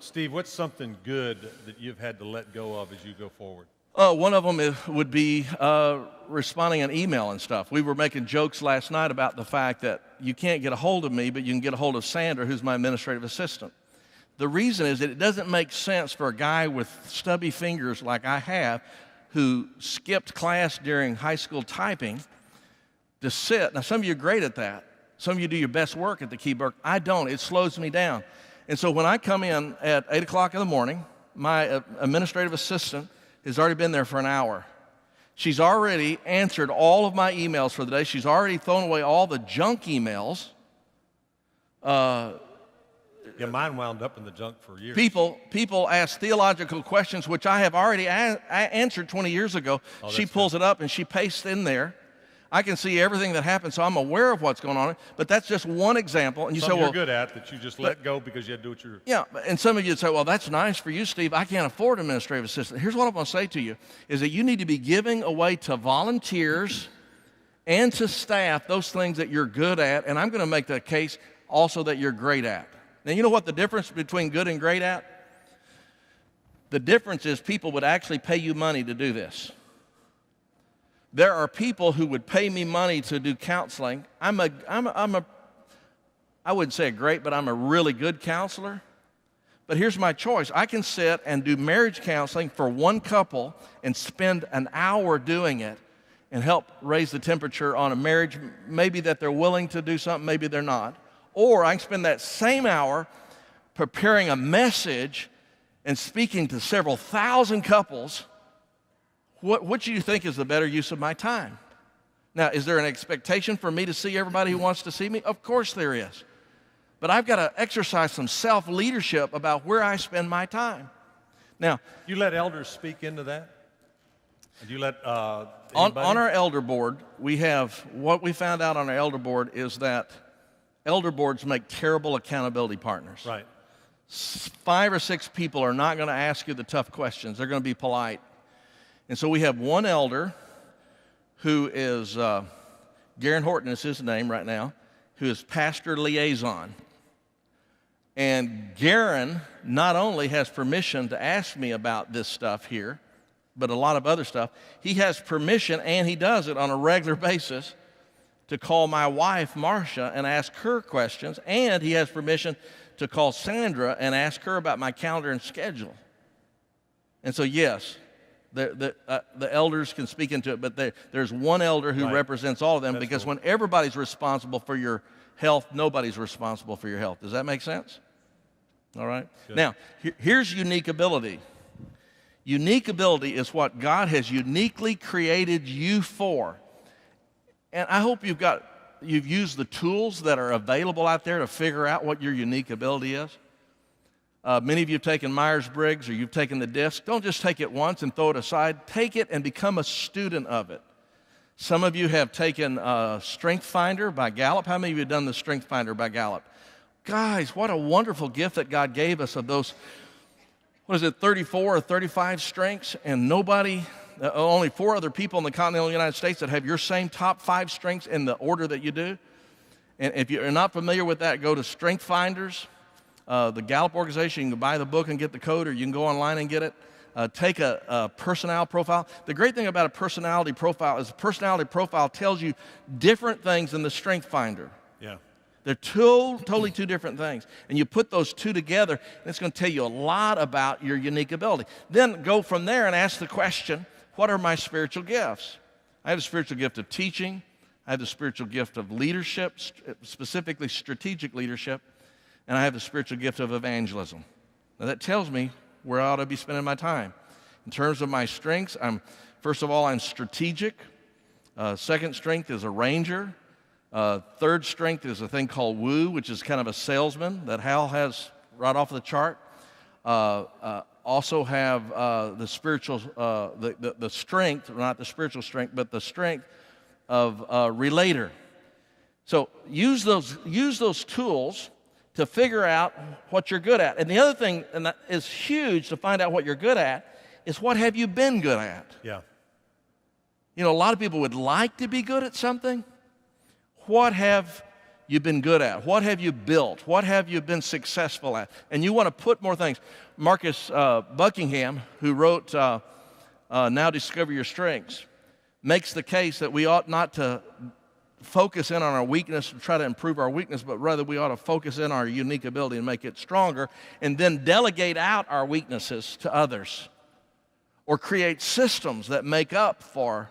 Steve, what's something good that you've had to let go of as you go forward? One of them would be responding an email and stuff. We were making jokes last night about the fact that you can't get a hold of me, but you can get a hold of Sandra, who's my administrative assistant. The reason is that it doesn't make sense for a guy with stubby fingers like I have, who skipped class during high school typing, to sit. Now, some of you are great at that. Some of you do your best work at the keyboard. I don't. It slows me down. And so when I come in at 8 o'clock in the morning, my administrative assistant has already been there for an hour. She's already answered all of my emails for the day. She's already thrown away all the junk emails. Yeah, mine wound up in the junk for years. People ask theological questions, which I have already answered 20 years ago. She pulls it up and she pastes in there. I can see everything that happens, so I'm aware of what's going on. But that's just one example. And you Something say, well, you're good at that you just let go because you had to do what you're... Yeah, and some of you would say, well, that's nice for you, Steve. I can't afford an administrative assistant. Here's what I'm going to say to you, is that you need to be giving away to volunteers and to staff those things that you're good at, and I'm going to make the case also that you're great at. Now, you know what the difference between good and great at? The difference is people would actually pay you money to do this. There are people who would pay me money to do counseling. I wouldn't say a great, but I'm a really good counselor. But here's my choice. I can sit and do marriage counseling for one couple and spend an hour doing it and help raise the temperature on a marriage, maybe that they're willing to do something, maybe they're not. Or I can spend that same hour preparing a message and speaking to several thousand couples. What do you think is the better use of my time? Now, is there an expectation for me to see everybody who wants to see me? Of course there is. But I've got to exercise some self-leadership about where I spend my time. Now, you let elders speak into that? Do you let on our elder board, we have, what we found out on our elder board is that elder boards make terrible accountability partners. Right. 5 or 6 people are not going to ask you the tough questions. They're going to be polite. And so we have one elder who is, Garen Horton is his name right now, who is pastor liaison. And Garen not only has permission to ask me about this stuff here, but a lot of other stuff. He has permission, and he does it on a regular basis, to call my wife, Marcia, and ask her questions. And he has permission to call Sandra and ask her about my calendar and schedule. And so, yes, the elders can speak into it, but there's one elder who represents all of them. That's because cool. When everybody's responsible for your health, nobody's responsible for your health. Does that make sense? All right. Good. Now, here's unique ability. Unique ability is what God has uniquely created you for. And I hope you've used the tools that are available out there to figure out what your unique ability is. Many of you have taken Myers-Briggs or you've taken the DISC. Don't just take it once and throw it aside. Take it and become a student of it. Some of you have taken Strength Finder by Gallup. How many of you have done the Strength Finder by Gallup? Guys, what a wonderful gift that God gave us of those, 34 or 35 strengths, and only 4 other people in the continental United States that have your same top 5 strengths in the order that you do. And if you're not familiar with that, go to Strength Finders. The Gallup organization. You can buy the book and get the code, or you can go online and get it. Take a personality profile. The great thing about a personality profile is a personality profile tells you different things than the Strength Finder. Yeah. They're totally two different things. And you put those two together, and it's going to tell you a lot about your unique ability. Then go from there and ask the question, what are my spiritual gifts? I have a spiritual gift of teaching. I have the spiritual gift of leadership, specifically strategic leadership. And I have the spiritual gift of evangelism. Now that tells me where I ought to be spending my time. In terms of my strengths, first of all, I'm strategic. Second strength is a ranger. Third strength is a thing called woo, which is kind of a salesman that Hal has right off the chart. Also have the spiritual, the strength, not the spiritual strength, but the strength of relator. So use those tools to figure out what you're good at. And the other thing, and that is huge to find out what you're good at, is what have you been good at? Yeah. You know, a lot of people would like to be good at something. What have you've been good at? What have you built? What have you been successful at? And you want to put more things. Marcus Buckingham, who wrote Now Discover Your Strengths, makes the case that we ought not to focus in on our weakness and try to improve our weakness, but rather we ought to focus in our unique ability and make it stronger, and then delegate out our weaknesses to others or create systems that make up for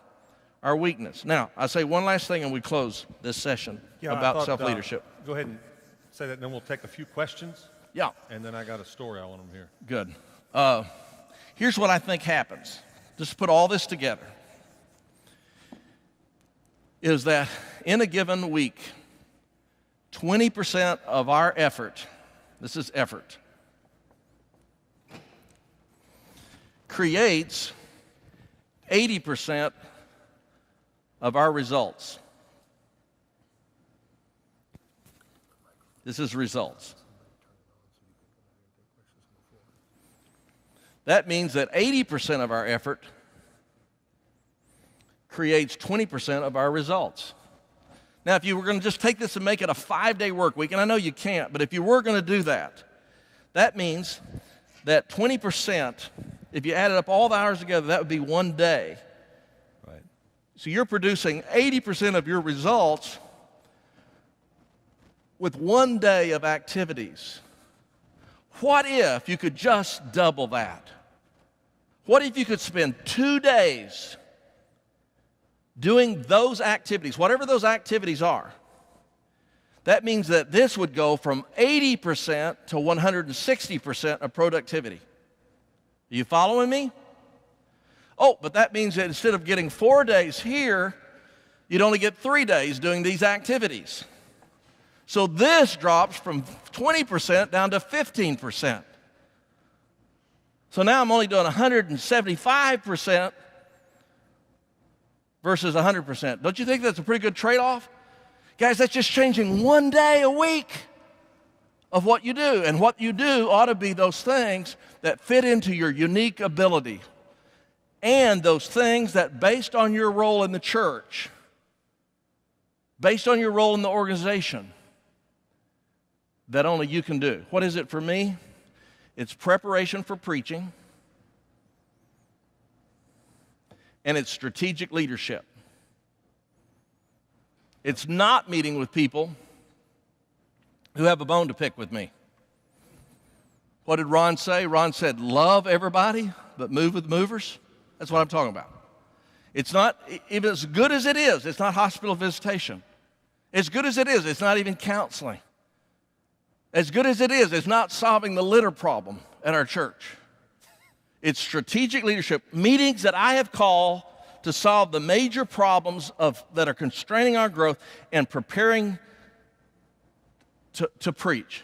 our weakness. Now, I say one last thing and we close this session about self-leadership. Go ahead and say that, and then we'll take a few questions. Yeah. And then I got a story I want them to hear. Good. Here's what I think happens. Just put all this together. Is that in a given week, 20% of our effort, this is effort, creates 80% of our results. This is results. That means that 80% of our effort creates 20% of our results. Now, if you were going to just take this and make it a 5-day work week, and I know you can't, but if you were going to do that, that means that 20%, if you added up all the hours together, that would be 1 day. Right. So you're producing 80% of your results with 1 day of activities. What if you could just double that? What if you could spend 2 days doing those activities, whatever those activities are? That means that this would go from 80% to 160% of productivity. Are you following me? Oh, but that means that instead of getting 4 days here, you'd only get 3 days doing these activities. So this drops from 20% down to 15%. So now I'm only doing 175% versus 100%. Don't you think that's a pretty good trade-off? Guys, that's just changing 1 day a week of what you do. And what you do ought to be those things that fit into your unique ability and those things that, based on your role in the church, based on your role in the organization, that only you can do. What is it for me? It's preparation for preaching, and it's strategic leadership. It's not meeting with people who have a bone to pick with me. What did Ron say? Ron said, love everybody, but move with movers. That's what I'm talking about. It's not, even as good as it is, it's not hospital visitation. As good as it is, it's not even counseling. As good as it is, it's not solving the litter problem at our church. It's strategic leadership, meetings that I have called to solve the major problems that are constraining our growth and preparing to preach.